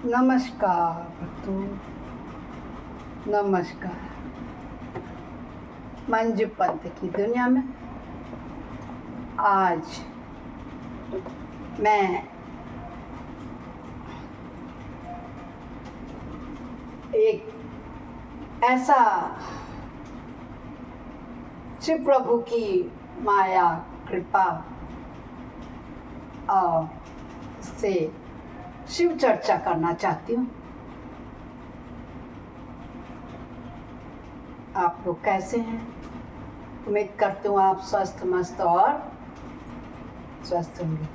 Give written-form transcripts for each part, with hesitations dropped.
नमस्कार भक्तों, नमस्कार। मंजू पंत की दुनिया में आज मैं एक ऐसा शिव प्रभु की माया कृपा और से शिव चर्चा करना चाहती हूँ। आप लोग कैसे हैं? उम्मीद करती हूँ आप स्वस्थ मस्त और स्वस्थ होंगे।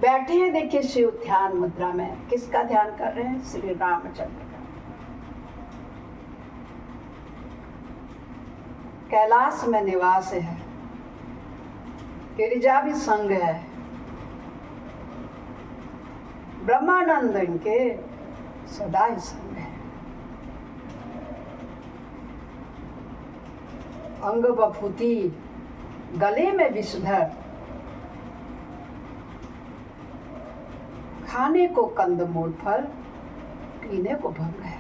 बैठे हैं, देखिए शिव ध्यान मुद्रा में। किसका ध्यान कर रहे हैं? श्री रामचंद्र का। कैलाश में निवास है, गिरिजा भी संग है, ब्रह्मानंद इनके सदा ही संग है। अंग बफूती गले में विषधर, खाने को कंदमूल फल, पीने को भंग है।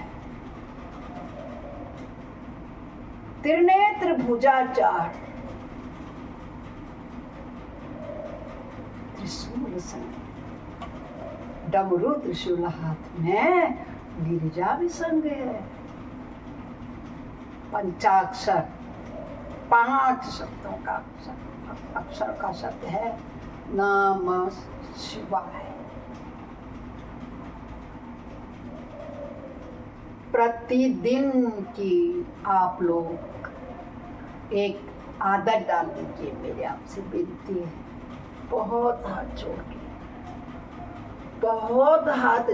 त्रिनेत्र भुजाचार, त्रिशूल संग, डमरू त्रिशूल हाथ में, गिरिजा भी संग है। पंचाक्षर, 5 शब्दों का अक्षर का शब्द है नमः शिवाय। प्रतिदिन की आप लोग एक आदत डाल दीजिए, मेरे आपसे विनती है। बहुत हाथ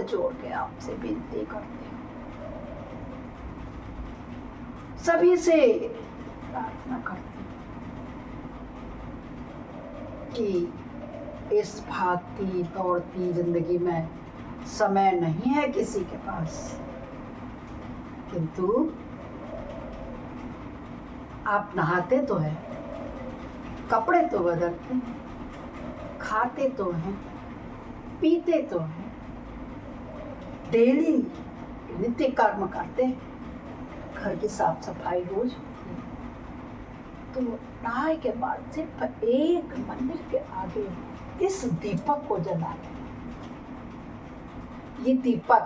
जोड़ के आपसे विनती करते हैं, सभी से प्रार्थना करते हैं कि इस भागती दौड़ती जिंदगी में समय नहीं है किसी के पास, किंतु आप नहाते तो हैं, कपड़े तो बदलते हैं, खाते तो हैं, पीते तो हैं, डेली नित्य कर्म करते हैं, घर की साफ सफाई रोज होती है। तो नहाए के बाद सिर्फ एक मंदिर के आगे इस दीपक को जला के, ये दीपक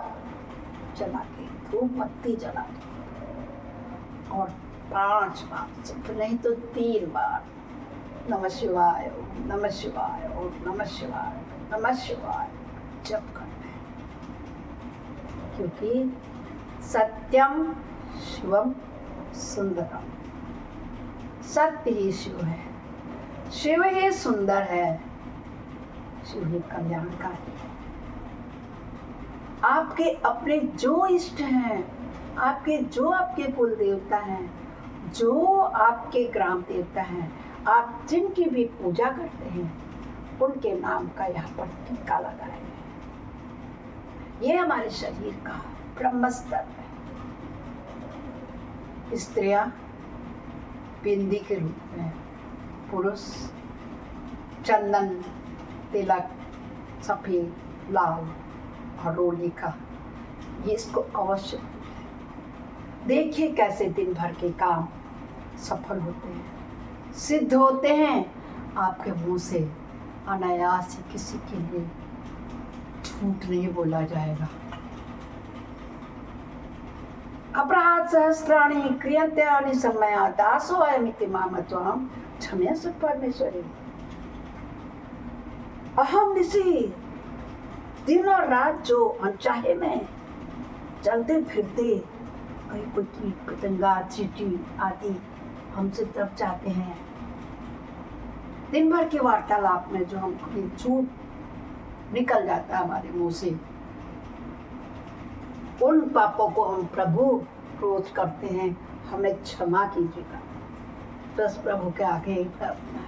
जला के, धूप बत्ती जला के, और 5 बार, सिर्फ नहीं तो 3 बार नमः शिवाय, नमः शिवाय, नमः शिवाय, नमः शिवाय जप करना है। क्योंकि सत्यम शिवम सुंदरम, सत्य ही शिव है, शिव ही सुंदर है, शिव ही कल्याणकारी है। आपके अपने जो इष्ट हैं, आपके कुल देवता हैं, जो आपके ग्राम देवता हैं, आप जिनकी भी पूजा करते हैं, उनके नाम का यहाँ पर टीका लगाए हैं। ये हमारे शरीर का ब्रह्मस्तर है। स्त्रियां बिंदी के रूप में, पुरुष चंदन, तिलक, सफेद, लाल और रोली का, ये इसको अवश्य देखिए कैसे दिन भर के काम सफल होते हैं, सिद्ध होते हैं। आपके मुंह से अनायास ही किसी के लिए झूठ नहीं बोला जाएगा। अपराध सहस्राणि क्रियन्ते समया दासो अयमिति मामत्वं क्षम्यस्व परमेश्वरी। अहम निशि, दिन और रात जो अनचाहे में चलते फिरते कहीं कोई कीट पतंगा, चींटी आदि हमसे तब जाते हैं। दिन भर के वार्तालाप में जो हम झूठ निकल जाता है हमारे मुंह से, उन पापों को हम प्रभु क्रोध करते हैं, हमें क्षमा कीजिएगा। बस प्रभु के आगे प्रार्थना है।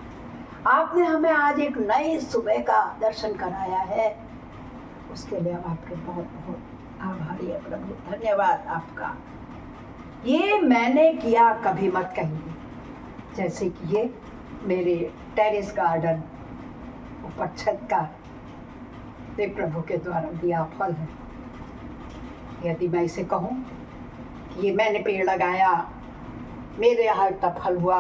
आपने हमें आज एक नई सुबह का दर्शन कराया है, उसके लिए हम आपके बहुत बहुत आभारी है प्रभु। धन्यवाद आपका। ये मैंने किया कभी मत कहिए, जैसे कि ये मेरे टेरेस गार्डन ऊपर छत का देव प्रभु के द्वारा दिया फल है। यदि मैं इसे कहूँ कि ये मैंने पेड़ लगाया, मेरे यहाँ इतना फल हुआ,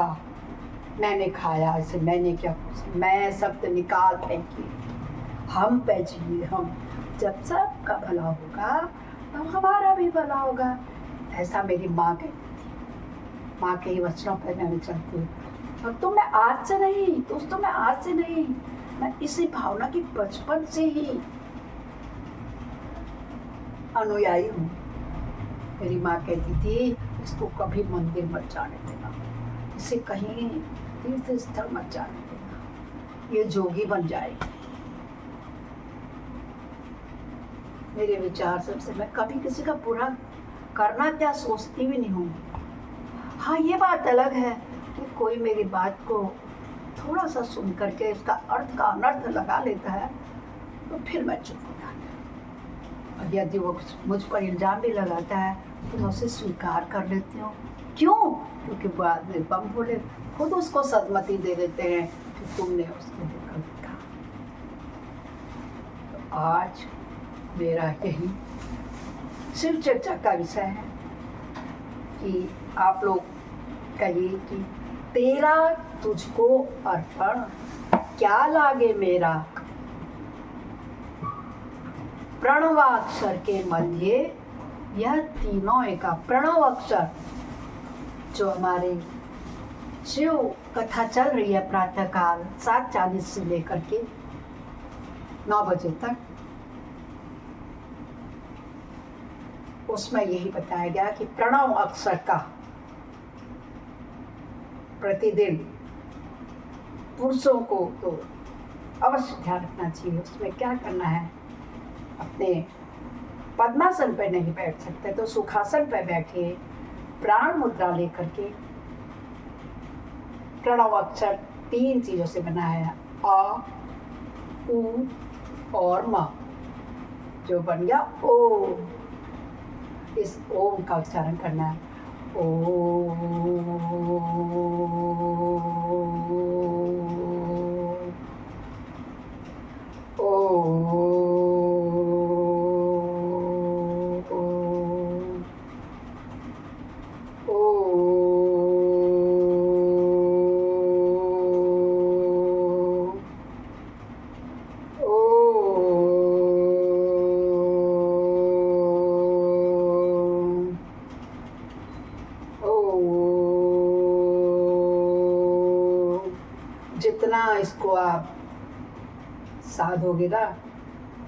मैंने खाया इसे, मैंने क्या, मैं शब्द निकाल फेंकी, हम पे जिए हम। जब सबका भला होगा तब हमारा भी भला होगा, ऐसा मेरी माँ कहती थी। माँ के ही वचनों पर मैं चलती हूँ। और तो मैं आज से नहीं दोस्तों, मैं आज से नहीं, मैं इसी भावना की बचपन से ही अनुयायी हूँ। मेरी माँ कहती थी इसको कभी मंदिर मत जाने देना, इसे कहीं तीर्थ स्थल मत जाने देना, ये जोगी बन जाएगी। मेरे विचार सबसे, मैं कभी किसी का बुरा करना क्या सोचती भी नहीं हूँ। हाँ, ये बात अलग है कि कोई मेरी बात को थोड़ा सा सुन करके इसका अर्थ का अनर्थ लगा लेता है तो फिर मैं चुप हो जाती हूँ। और यदि वो मुझ पर इल्ज़ाम भी लगाता है तो मैं उसे स्वीकार कर लेती हूँ। क्यों? क्योंकि बाद में बम बोले खुद उसको सदमती दे देते हैं कि तुमने उसको गलत कहा। तो आज मेरा यही शिव चर्चा का विषय है कि आप लोग कहिए कि तेरा तुझको अर्पण, क्या लागे मेरा, प्रणवाक्षर के मध्य यह तीनों एका। प्रणव अक्षर जो हमारे शिव कथा चल रही है प्रातःकाल 7:40 से लेकर के 9 बजे तक, उसमें यही बताया गया कि प्रणव अक्षर का प्रतिदिन पुरुषों को तो अवश्य ध्यान रखना चाहिए। उसमें क्या करना है, अपने पद्मासन पर नहीं बैठ सकते तो सुखासन पर बैठिए, प्राण मुद्रा लेकर के। प्रणव अक्षर 3 चीजों से बना है, अ, उ और म, जो बन गया ओ। इस ओम का उच्चारण करना है, ओ जितना इसको आप साधोगे ना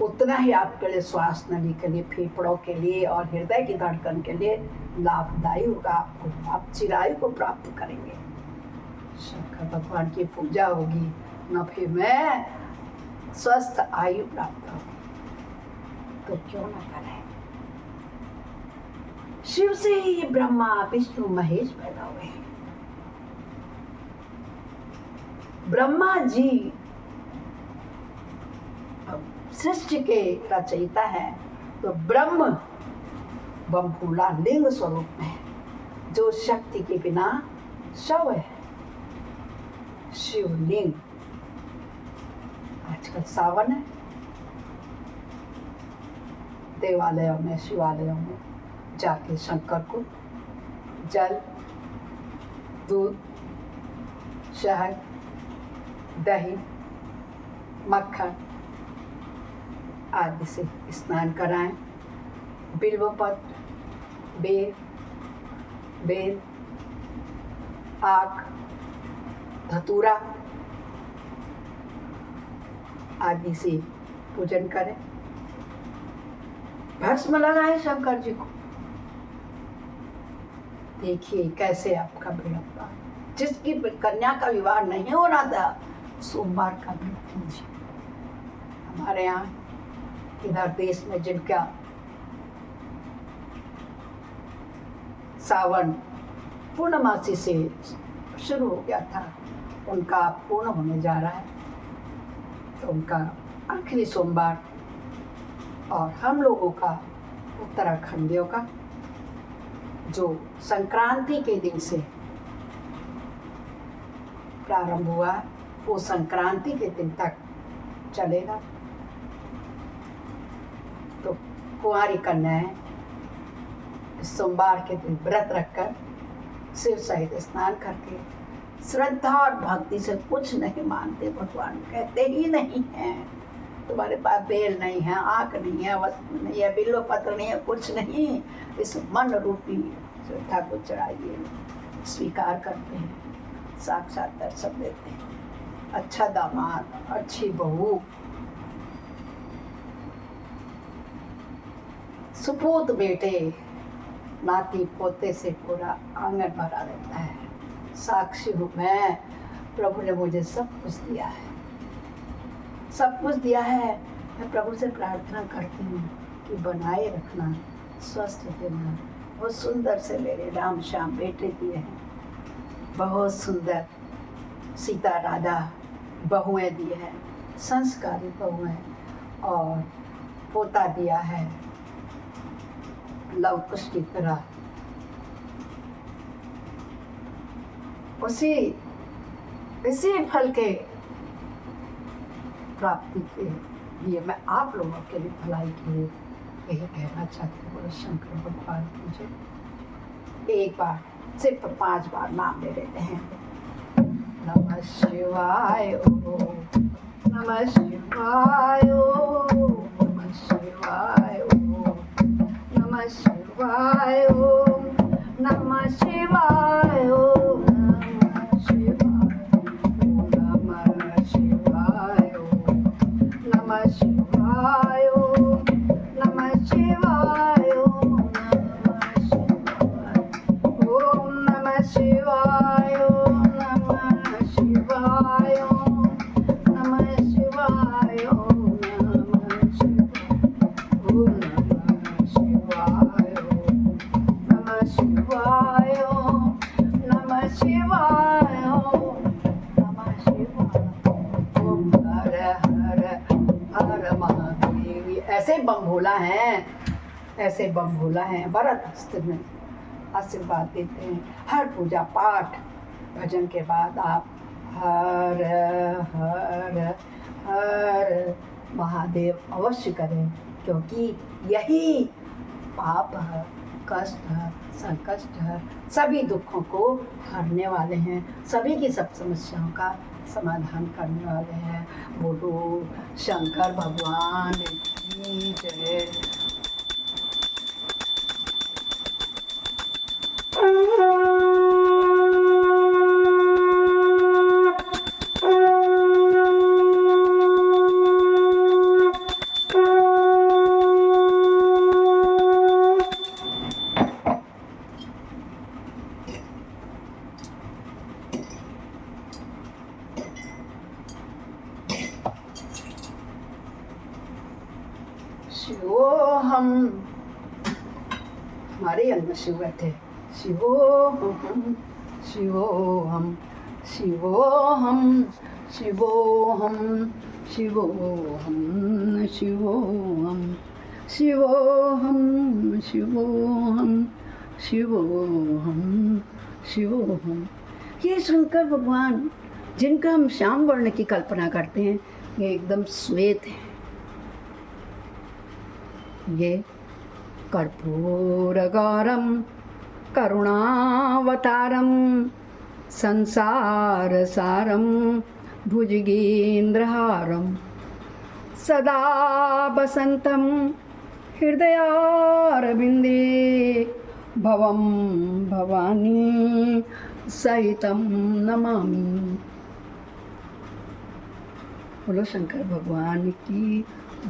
उतना ही आपके लिए श्वास नली के लिए, फेफड़ों के लिए और हृदय की धड़कन के लिए लाभदायी होगा। आपको, आप चिरायु को प्राप्त करेंगे, शंकर भगवान की पूजा होगी, नफे में स्वस्थ आयु प्राप्त होगी। तो क्यों ना करें। शिव से ही ब्रह्मा विष्णु महेश पैदा हुए हैं। ब्रह्मा जी सृष्टि के रचयिता है, तो ब्रह्म बमफूला लिंग स्वरूप में है, जो शक्ति के बिना शव है, शिवलिंग। आजकल सावन है, देवालयों में, शिवालयों में जाके शंकर को जल, दूध, शहद, दही, मक्खन आदि से स्नान कराएं। बिल्वपत्र, बेल, आक, धतूरा आदि से पूजन करें। भस्म लगाएं शंकर जी को। देखिए कैसे आपका बेड़ा। जिसकी कन्या का विवाह नहीं हो रहा था, सोमवार का व्रत कीजिए। हमारे यहाँ इधर देश में जिनका सावन पूर्णमासी से शुरू हो गया था, उनका पूर्ण होने जा रहा है, तो उनका आखिरी सोमवार, और हम लोगों का उत्तराखंडियों का जो संक्रांति के दिन से प्रारंभ हुआ, वो संक्रांति के दिन तक चलेगा। तो कुंवारी कन्याएं सोमवार के दिन व्रत रखकर शिव सहित स्नान करके श्रद्धा और भक्ति से कुछ नहीं मानते, भगवान कहते ही नहीं है तुम्हारे पास बेल नहीं है, आँख नहीं है, वस्त्र नहीं है, बिल्व पत्र नहीं है, कुछ नहीं, इस मन रूपी श्रद्धा को चढ़ाइए। स्वीकार करते हैं, साक्षात दर्शन देते हैं। अच्छा दामाद, अच्छी बहू, सुपूत बेटे, नाती पोते से पूरा आंगन भरा रहता है। साक्षी हूँ मैं, प्रभु ने मुझे सब कुछ दिया है, सब कुछ दिया है। मैं प्रभु से प्रार्थना करती हूँ कि बनाए रखना, स्वस्थ देना। बहुत सुंदर से मेरे राम श्याम बेटे दिए हैं, बहुत सुंदर सीता राधा बहुएं दिए हैं, संस्कारी बहुएं, और पोता दिया है लव कुश की तरह। इसी फल के प्राप्ति के लिए मैं आप लोगों के लिए भलाई के लिए यही कहना चाहती हूँ। बोलो शंकर भगवान की जय। एक बार सिर्फ 5 बार नाम ले लेते हैं। नमः शिवाय ओम, नमः शिवाय ओम, नमः शिवाय ओम, नमः शिवाय ओम, नमः शिवाय ओम, नमः शिवाय ओम, नमः शिवाय ओम, नमः शिवाय ओम, नमः शिवाय ओम, नमः शिवाय ओम, नमः शिवाय ओम, नमः शिवाय ओम, नमः शिवाय ओम, नमः शिवाय ओम, नमः शिवाय ओम, हर हर हर महादेव। ऐसे बम भोला है, ऐसे बम भोला है। भरत हस्त में आशीर्वाद देते हैं। हर पूजा पाठ भजन के बाद आप हर हर हर महादेव अवश्य करें, क्योंकि यही पाप कष्ट संकष्ट सभी दुखों को हरने वाले हैं, सभी की सब समस्याओं का समाधान करने वाले हैं। बोलो शंकर भगवान की जय। शिवोहम, हमारे अंदर शिव बैठे। शिवोहम शिवोहम शिवोहम शिवोहम शिवोहम शिवोहम शिवोहम शिवोहम शिवोहम शिवोहम। ये शंकर भगवान जिनका हम श्याम वर्ण की कल्पना करते हैं, ये एकदम श्वेत है। ये कर्पूरगौरम करुणावतारम संसारसारम भुजगेन्द्रहारम सदा वसंतम हृदयारविंदे भवम भवानी सहितम नमामि। बोलो शंकर भगवान की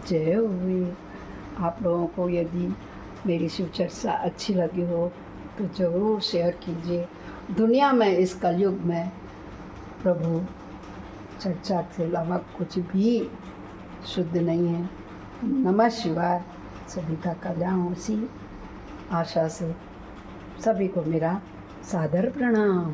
जय हुई। आप लोगों को यदि मेरी शिव चर्चा अच्छी लगी हो तो ज़रूर शेयर कीजिए। दुनिया में इस कलयुग में प्रभु चर्चा के अलावा कुछ भी शुद्ध नहीं है। नमः शिवाय। सभी का कल्याण हो, इसी आशा से सभी को मेरा सादर प्रणाम।